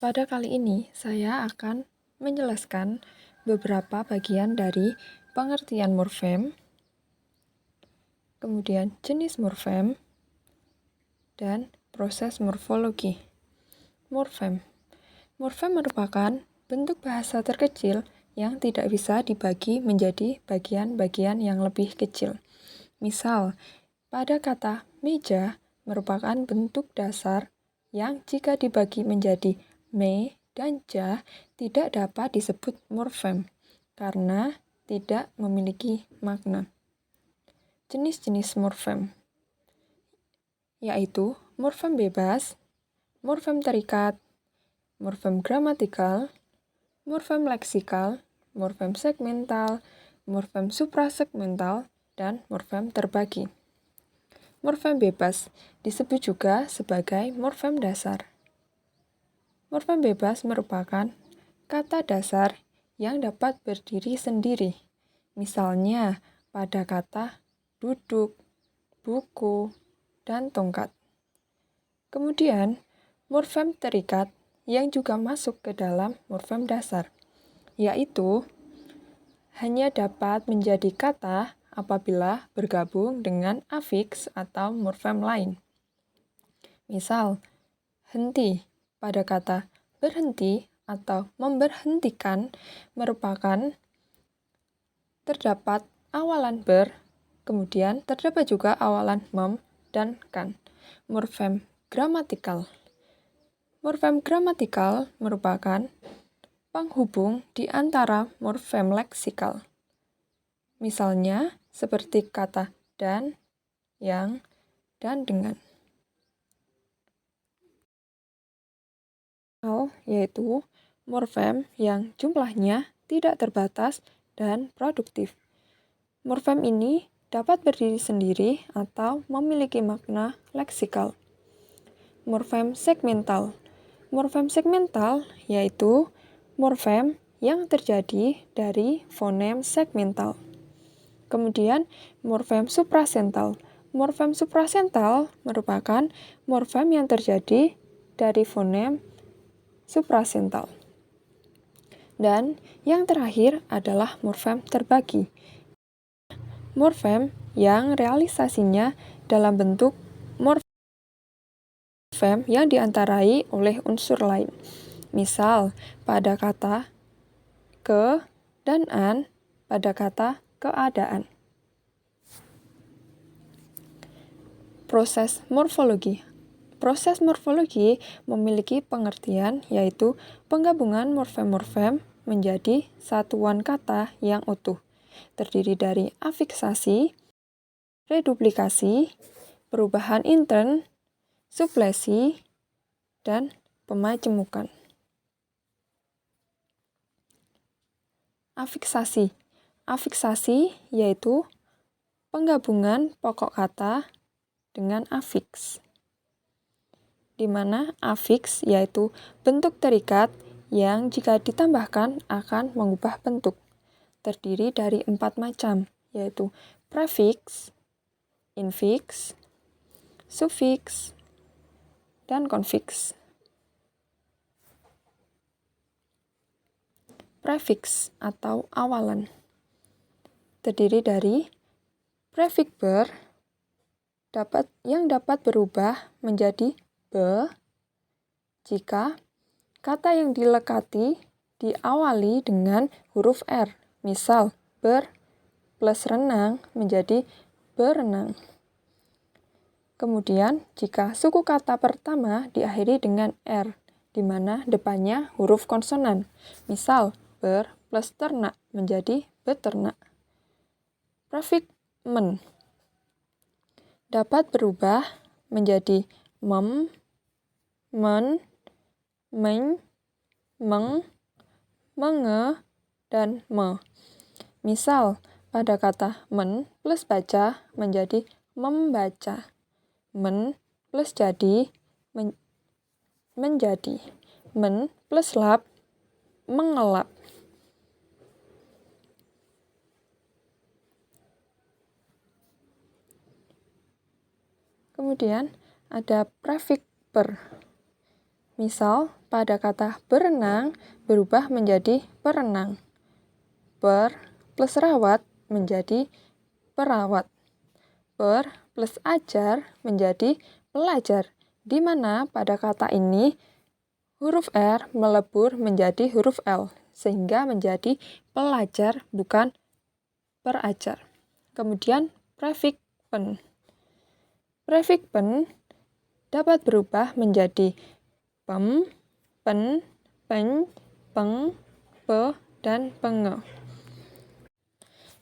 Pada kali ini, saya akan menjelaskan beberapa bagian dari pengertian morfem, kemudian jenis morfem, dan proses morfologi. Morfem. Morfem merupakan bentuk bahasa terkecil yang tidak bisa dibagi menjadi bagian-bagian yang lebih kecil. Misal, pada kata meja merupakan bentuk dasar yang jika dibagi menjadi me dan ja tidak dapat disebut morfem karena tidak memiliki makna. Jenis-jenis morfem yaitu morfem bebas, morfem terikat, morfem gramatikal, morfem leksikal, morfem segmental, morfem suprasegmental, dan morfem terbagi. Morfem bebas disebut juga sebagai morfem dasar. Morfem bebas merupakan kata dasar yang dapat berdiri sendiri. Misalnya pada kata duduk, buku, dan tongkat. Kemudian, morfem terikat yang juga masuk ke dalam morfem dasar, yaitu hanya dapat menjadi kata apabila bergabung dengan afiks atau morfem lain. Misal, henti pada kata berhenti atau memberhentikan merupakan terdapat awalan ber, kemudian terdapat juga awalan mem dan kan. Morfem gramatikal. Morfem gramatikal merupakan penghubung di antara morfem leksikal. Misalnya seperti kata dan, yang, dan dengan. Yaitu morfem yang jumlahnya tidak terbatas dan produktif. Morfem ini dapat berdiri sendiri atau memiliki makna leksikal. Morfem segmental. Morfem segmental yaitu morfem yang terjadi dari fonem segmental. Kemudian morfem suprasental. Morfem suprasental merupakan morfem yang terjadi dari fonem suprasental. Dan yang terakhir adalah morfem terbagi. Morfem yang realisasinya dalam bentuk morfem yang diantarai oleh unsur lain. Misal, pada kata ke dan an pada kata keadaan. Proses morfologi. Proses morfologi memiliki pengertian yaitu penggabungan morfem-morfem menjadi satuan kata yang utuh, terdiri dari afiksasi, reduplikasi, perubahan intern, suplesi, dan pemajemukan. Afiksasi. Afiksasi yaitu penggabungan pokok kata dengan afiks, di mana afiks yaitu bentuk terikat yang jika ditambahkan akan mengubah bentuk. Terdiri dari 4 macam, yaitu prefiks, infiks, sufiks, dan konfiks. Prefiks atau awalan terdiri dari prefik ber yang dapat berubah menjadi be jika kata yang dilekati diawali dengan huruf R. Misal, ber plus renang menjadi berenang. Kemudian, jika suku kata pertama diakhiri dengan R, di mana depannya huruf konsonan. Misal, ber plus ternak menjadi beternak. Prefik men dapat berubah menjadi mem, men, meng, meng, menge, dan me. Misal, pada kata men plus baca menjadi membaca. Men plus jadi menjadi. Men plus lap mengelap. Kemudian ada prefik per Misal, pada kata berenang berubah menjadi perenang. Per plus rawat menjadi perawat. Per plus ajar menjadi pelajar, di mana pada kata ini huruf R melebur menjadi huruf L, sehingga menjadi pelajar bukan perajar. Kemudian prefix pen. Prefix pen dapat berubah menjadi pem, pen, peng, peng, pe, dan penge.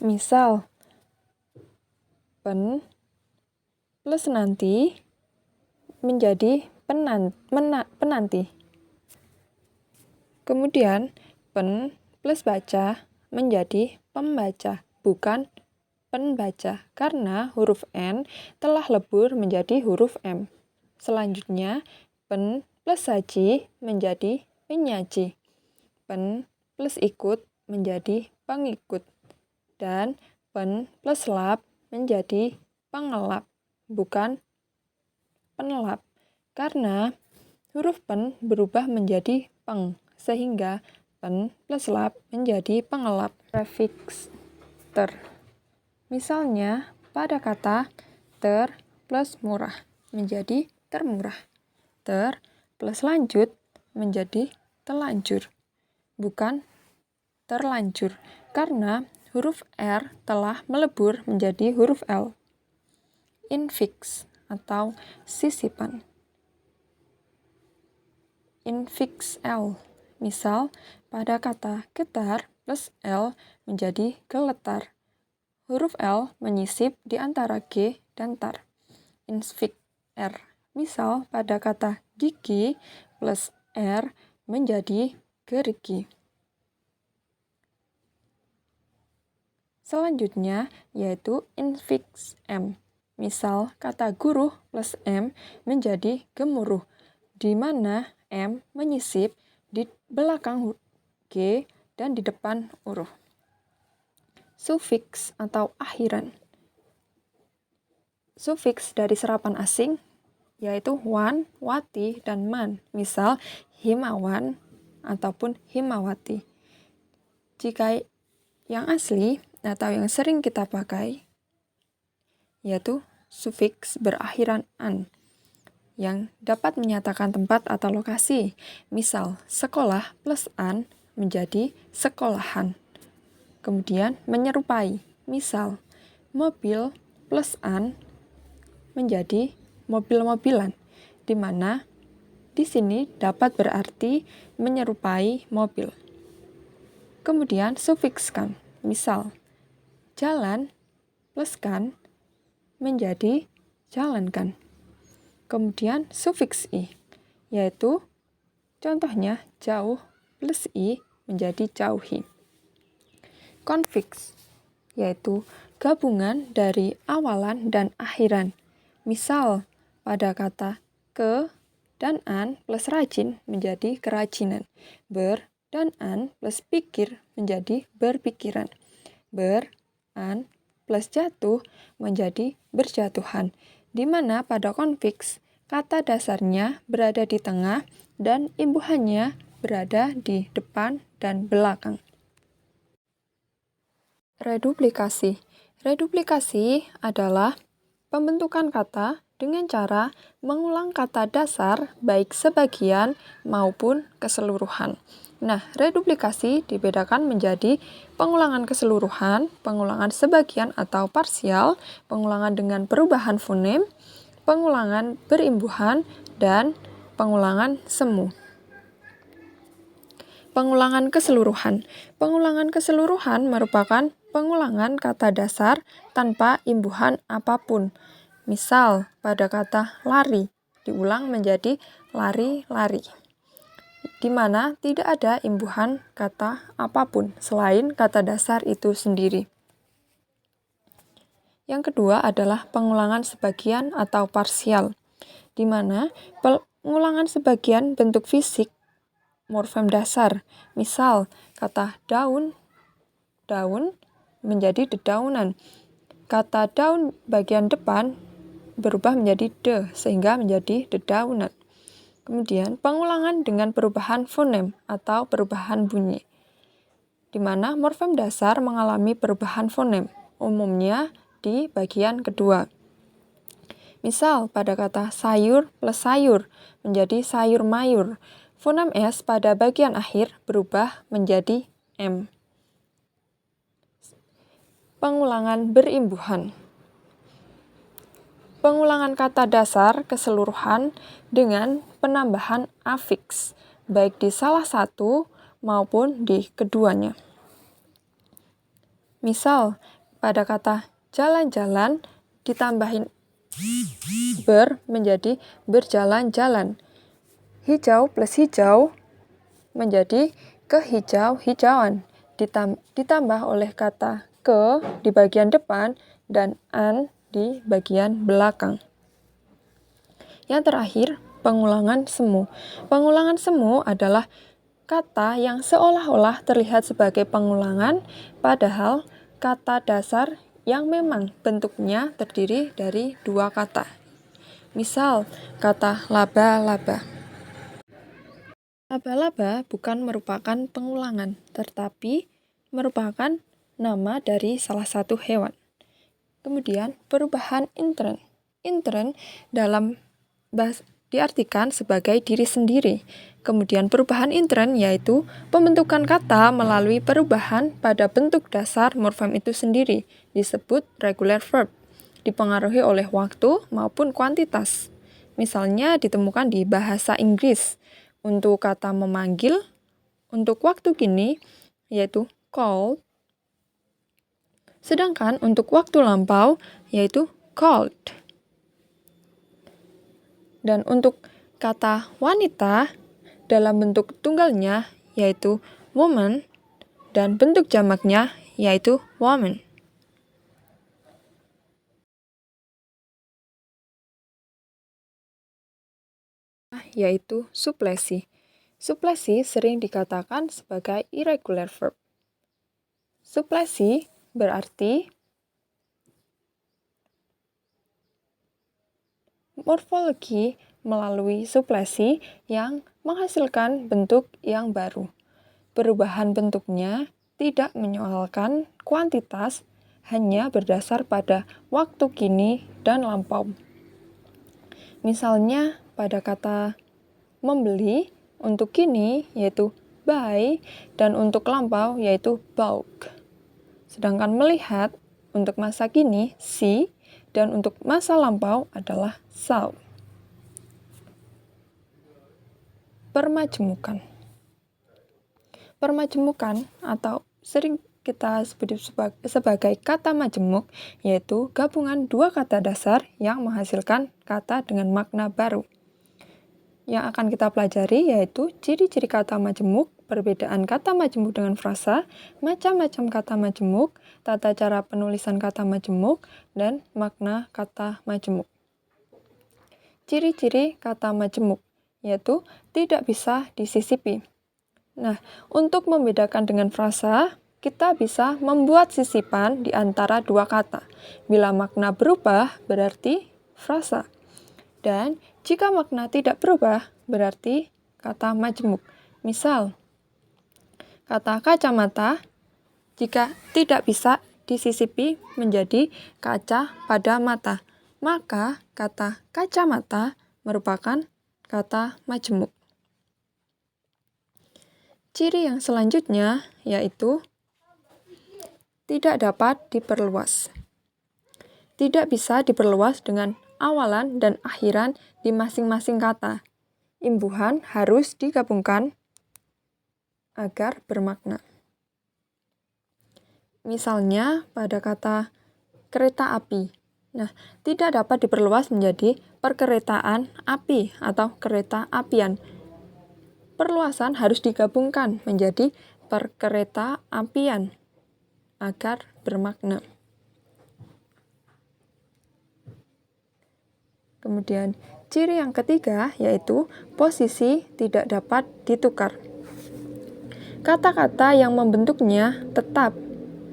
Misal, pen plus nanti menjadi penanti. Kemudian, pen plus baca menjadi pembaca, bukan penbaca, karena huruf N telah lebur menjadi huruf M. Selanjutnya, pen plus saji menjadi penyaji. Pen plus ikut menjadi pengikut. Dan pen plus lap menjadi pengelap, bukan penelap. Karena huruf pen berubah menjadi peng, sehingga pen plus lap menjadi pengelap. Prefix ter. Misalnya, pada kata ter plus murah menjadi termurah. Ter plus lanjut menjadi telanjur, bukan terlanjur, karena huruf R telah melebur menjadi huruf L. Infix atau sisipan. Infix L. Misal, pada kata getar plus L menjadi geletar. Huruf L menyisip di antara G dan tar. Infix R. Misal, pada kata gigi plus R menjadi gerigi. Selanjutnya yaitu infix M. Misal, kata guru plus M menjadi gemuruh, di mana M menyisip di belakang G dan di depan huruf. Sufiks atau akhiran. Sufiks dari serapan asing yaitu wan, wati, dan man. Misal, himawan ataupun himawati. Jika yang asli atau yang sering kita pakai yaitu sufiks berakhiran an yang dapat menyatakan tempat atau lokasi. Misal, sekolah plus an menjadi sekolahan. Kemudian menyerupai. Misal, mobil plus an menjadi mobil-mobilan, di mana di sini dapat berarti menyerupai mobil. Kemudian sufikskan. Misal, jalan plus kan menjadi jalankan. Kemudian sufiks i, yaitu contohnya jauh plus i menjadi jauhi. Konfiks, yaitu gabungan dari awalan dan akhiran. Misal, pada kata ke dan an plus rajin menjadi kerajinan. Ber dan an plus pikir menjadi berpikiran. Ber, an plus jatuh menjadi berjatuhan, di mana pada konfiks kata dasarnya berada di tengah dan imbuhannya berada di depan dan belakang. Reduplikasi. Reduplikasi adalah pembentukan kata dengan cara mengulang kata dasar baik sebagian maupun keseluruhan. Nah, reduplikasi dibedakan menjadi pengulangan keseluruhan, pengulangan sebagian atau parsial, pengulangan dengan perubahan fonem, pengulangan berimbuhan, dan pengulangan semu. Pengulangan keseluruhan. Pengulangan keseluruhan merupakan pengulangan kata dasar tanpa imbuhan apapun. Misal, pada kata lari, diulang menjadi lari-lari, di mana tidak ada imbuhan kata apapun selain kata dasar itu sendiri. Yang kedua adalah pengulangan sebagian atau parsial, di mana pengulangan sebagian bentuk fisik morfem dasar. Misal, kata daun, daun menjadi dedaunan. Kata daun bagian depan berubah menjadi de, sehingga menjadi dedaunan. Kemudian pengulangan dengan perubahan fonem atau perubahan bunyi, di mana morfem dasar mengalami perubahan fonem, umumnya di bagian kedua. Misal pada kata sayur plus sayur menjadi sayur mayur, fonem S pada bagian akhir berubah menjadi M. Pengulangan berimbuhan. Pengulangan kata dasar keseluruhan dengan penambahan afiks, baik di salah satu maupun di keduanya. Misal, pada kata jalan-jalan ditambahin ber menjadi berjalan-jalan. Hijau plus hijau menjadi kehijau-hijauan. Ditambah oleh kata ke di bagian depan dan an di bagian belakang. Yang terakhir, pengulangan semu. Pengulangan semu adalah kata yang seolah-olah terlihat sebagai pengulangan, padahal kata dasar yang memang bentuknya terdiri dari dua kata. Misal, kata laba-laba. Laba-laba bukan merupakan pengulangan, tetapi merupakan nama dari salah satu hewan. Kemudian, perubahan intern. Intern dalam diartikan sebagai diri sendiri. Kemudian perubahan intern yaitu pembentukan kata melalui perubahan pada bentuk dasar morfem itu sendiri, disebut regular verb, dipengaruhi oleh waktu maupun kuantitas. Misalnya ditemukan di bahasa Inggris untuk kata memanggil, untuk waktu kini yaitu called, sedangkan untuk waktu lampau yaitu called. Dan untuk kata wanita dalam bentuk tunggalnya yaitu woman dan bentuk jamaknya yaitu woman. Yaitu suplesi. Suplesi sering dikatakan sebagai irregular verb. Suplesi berarti morfologi melalui suplesi yang menghasilkan bentuk yang baru. Perubahan bentuknya tidak menyoalkan kuantitas, hanya berdasar pada waktu kini dan lampau. Misalnya pada kata membeli, untuk kini yaitu buy, dan untuk lampau yaitu bought. Sedangkan melihat untuk masa kini see, dan untuk masa lampau adalah saw. Permajemukan. Permajemukan atau sering kita sebut sebagai kata majemuk, yaitu gabungan dua kata dasar yang menghasilkan kata dengan makna baru. Yang akan kita pelajari yaitu ciri-ciri kata majemuk, perbedaan kata majemuk dengan frasa, macam-macam kata majemuk, tata cara penulisan kata majemuk, dan makna kata majemuk. Ciri-ciri kata majemuk yaitu tidak bisa disisipi. Nah, untuk membedakan dengan frasa, kita bisa membuat sisipan di antara dua kata. Bila makna berubah, berarti frasa. Dan jika makna tidak berubah, berarti kata majemuk. Misal, kata kacamata, jika tidak bisa disisipi menjadi kaca pada mata, maka kata kacamata merupakan kata majemuk. Ciri yang selanjutnya yaitu tidak dapat diperluas. Tidak bisa diperluas dengan awalan dan akhiran di masing-masing kata. Imbuhan harus digabungkan agar bermakna. Misalnya pada kata kereta api. Nah, tidak dapat diperluas menjadi perkeretaan api atau kereta apian. Perluasan harus digabungkan menjadi perkereta apian agar bermakna. Kemudian, ciri yang ketiga yaitu posisi tidak dapat ditukar. Kata-kata yang membentuknya tetap.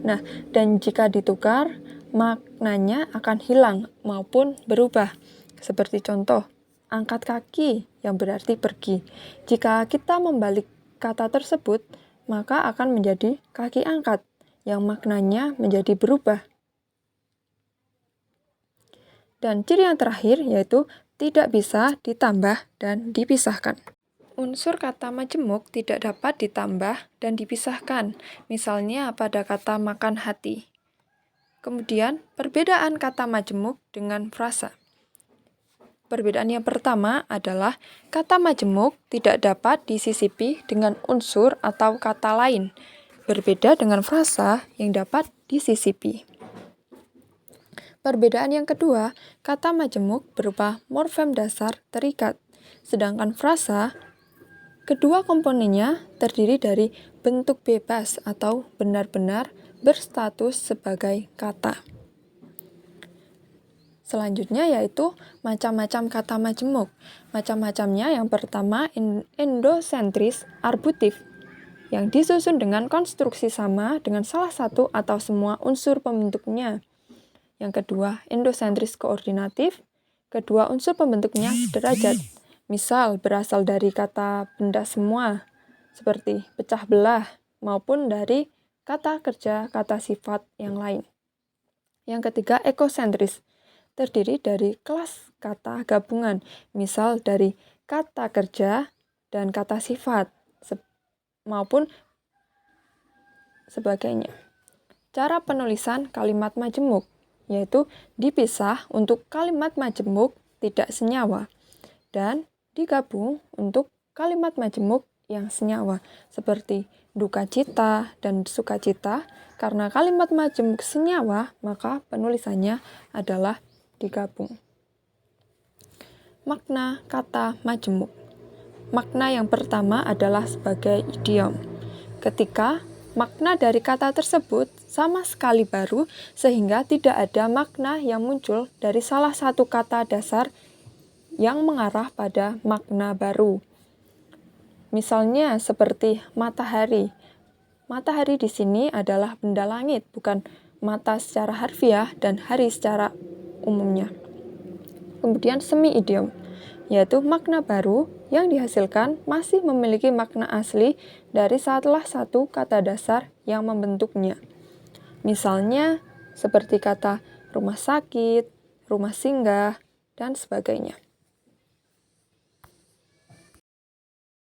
Nah, dan jika ditukar, maknanya akan hilang maupun berubah. Seperti contoh, angkat kaki yang berarti pergi. Jika kita membalik kata tersebut, maka akan menjadi kaki angkat yang maknanya menjadi berubah. Dan ciri yang terakhir yaitu tidak bisa ditambah dan dipisahkan. Unsur kata majemuk tidak dapat ditambah dan dipisahkan, misalnya pada kata makan hati. Kemudian, perbedaan kata majemuk dengan frasa. Perbedaan yang pertama adalah kata majemuk tidak dapat disisipi dengan unsur atau kata lain, berbeda dengan frasa yang dapat disisipi. Perbedaan yang kedua, kata majemuk berupa morfem dasar terikat, sedangkan frasa, kedua komponennya terdiri dari bentuk bebas atau benar-benar berstatus sebagai kata. Selanjutnya yaitu macam-macam kata majemuk. Macam-macamnya yang pertama endosentris arbutif, yang disusun dengan konstruksi sama dengan salah satu atau semua unsur pembentuknya. Yang kedua, endosentris koordinatif. Kedua, unsur pembentuknya derajat. Misal, berasal dari kata benda semua, seperti pecah belah, maupun dari kata kerja, kata sifat yang lain. Yang ketiga, ekosentris. Terdiri dari kelas kata gabungan, misal dari kata kerja dan kata sifat, maupun sebagainya. Cara penulisan kalimat majemuk yaitu dipisah untuk kalimat majemuk tidak senyawa dan digabung untuk kalimat majemuk yang senyawa seperti duka cita dan sukacita. Karena kalimat majemuk senyawa, maka penulisannya adalah digabung. Makna kata majemuk. Makna yang pertama adalah sebagai idiom. Ketika makna dari kata tersebut sama sekali baru sehingga tidak ada makna yang muncul dari salah satu kata dasar yang mengarah pada makna baru. Misalnya seperti matahari. Matahari di sini adalah benda langit, bukan mata secara harfiah dan hari secara umumnya. Kemudian semi idiom, yaitu makna baru yang dihasilkan masih memiliki makna asli dari salah satu kata dasar yang membentuknya. Misalnya seperti kata rumah sakit, rumah singgah, dan sebagainya.